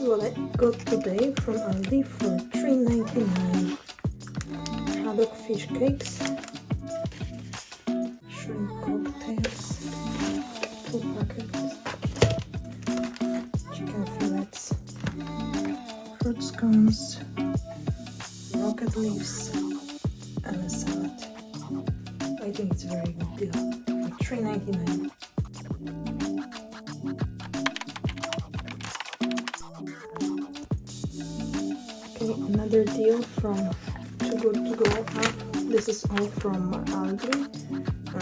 what I got today from Aldi for $3.99. Haddock fish cakes, shrimp cocktails, 2 packets, chicken fillets, fruit scones, rocket leaves, and a salad. I think it's a very good deal for $3.99. Okay, another deal from Too Good To Go app. This is all from Aldi,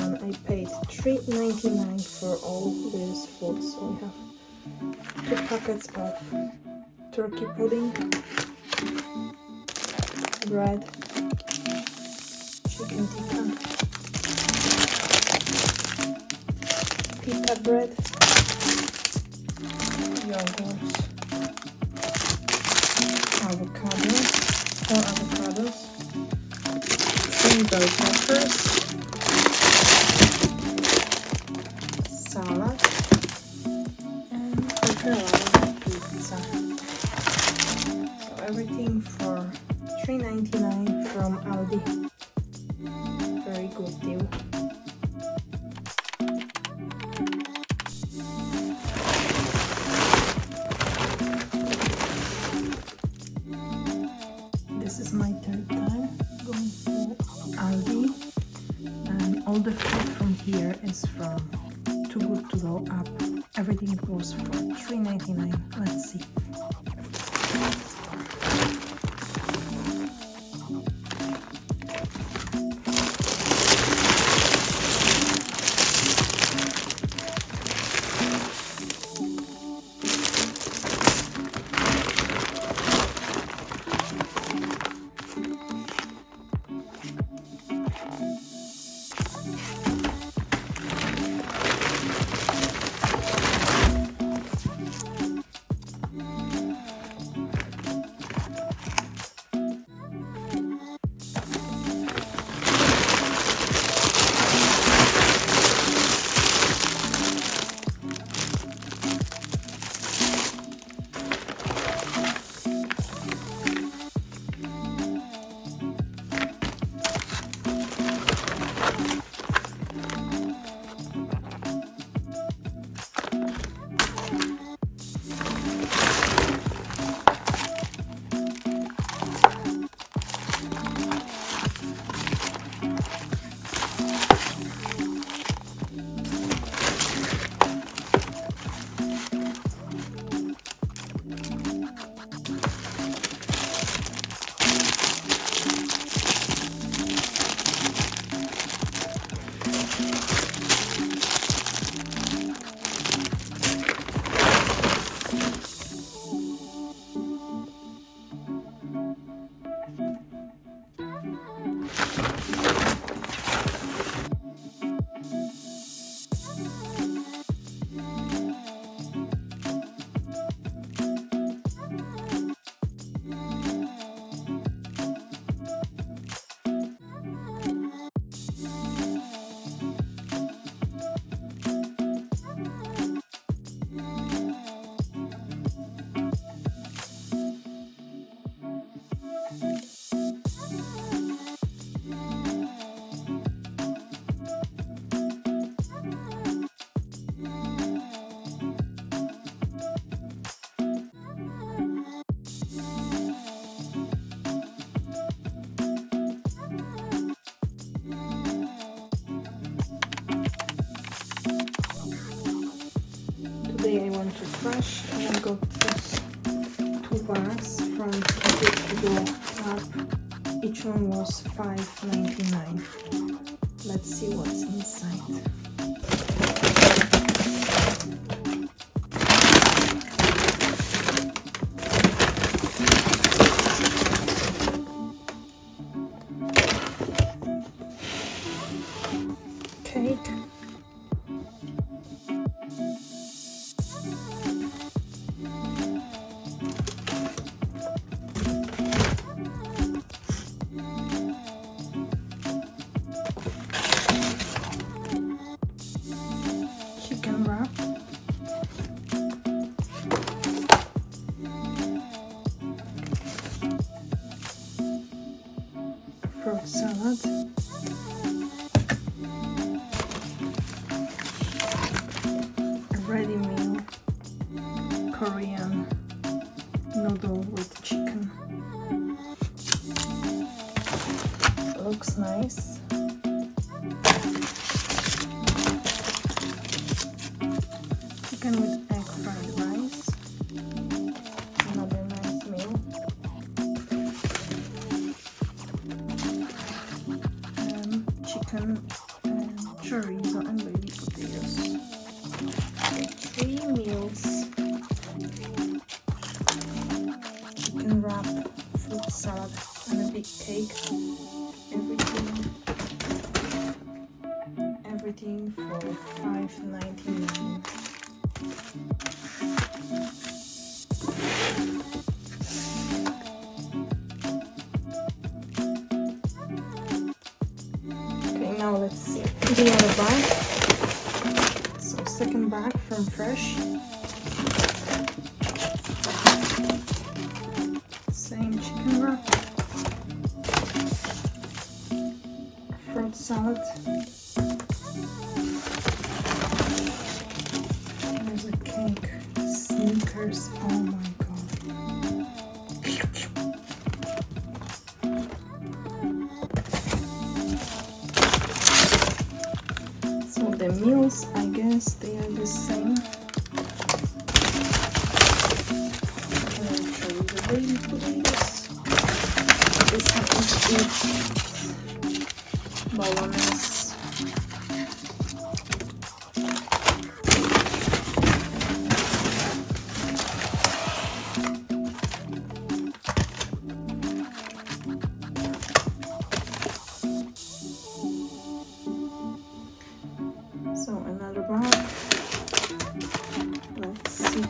and I paid $3.99 for all these foods. So we have 2 packets of turkey pudding, bread, chicken tikka, pita bread, yogurt, avocados, 4 avocados, 3 bell peppers, salad, and pepperoni pizza. So everything for $3.99 from Aldi. Very good deal. This is my 3rd time going to Aldi, and all the food from here is from Too Good To Go app. Everything goes for $3.99. Let's see. Today I went to Fresh and I got these 2 bags from Too Good To Go app. Each one was $5.99. Let's see what's inside. Cake, chicken wrap, Korean noodle with chicken. Looks nice. Chicken with egg fried rice. Another nice meal. Chicken and chorizo and baby potatoes. So 3 meals. Chicken wrap, fruit salad, and a big cake. Everything for $5.99. Okay, now let's see the other bag. So second bag from Fresh. Same chicken wrap. Fruit salad. There's a cake. Snickers. Oh my god. So the meals, I guess they are the same. And I'll show you the baby potatoes. This happens each bolognese. So another bag. Let's see.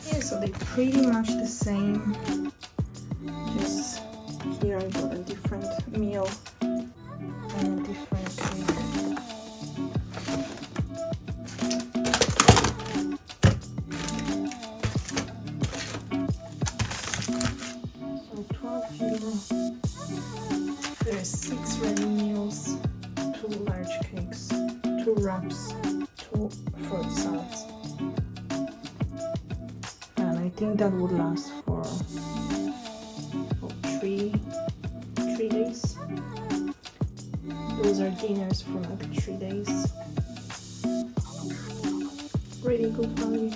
Yeah, so they're pretty much the same. Just here I got a different meal and a different cake. €12. There's 6 ready meals, 2 large cakes, 2 wraps, 2 fruit salads. And I think that would last for 3 days. Those are dinners for like 3 days. Really good value.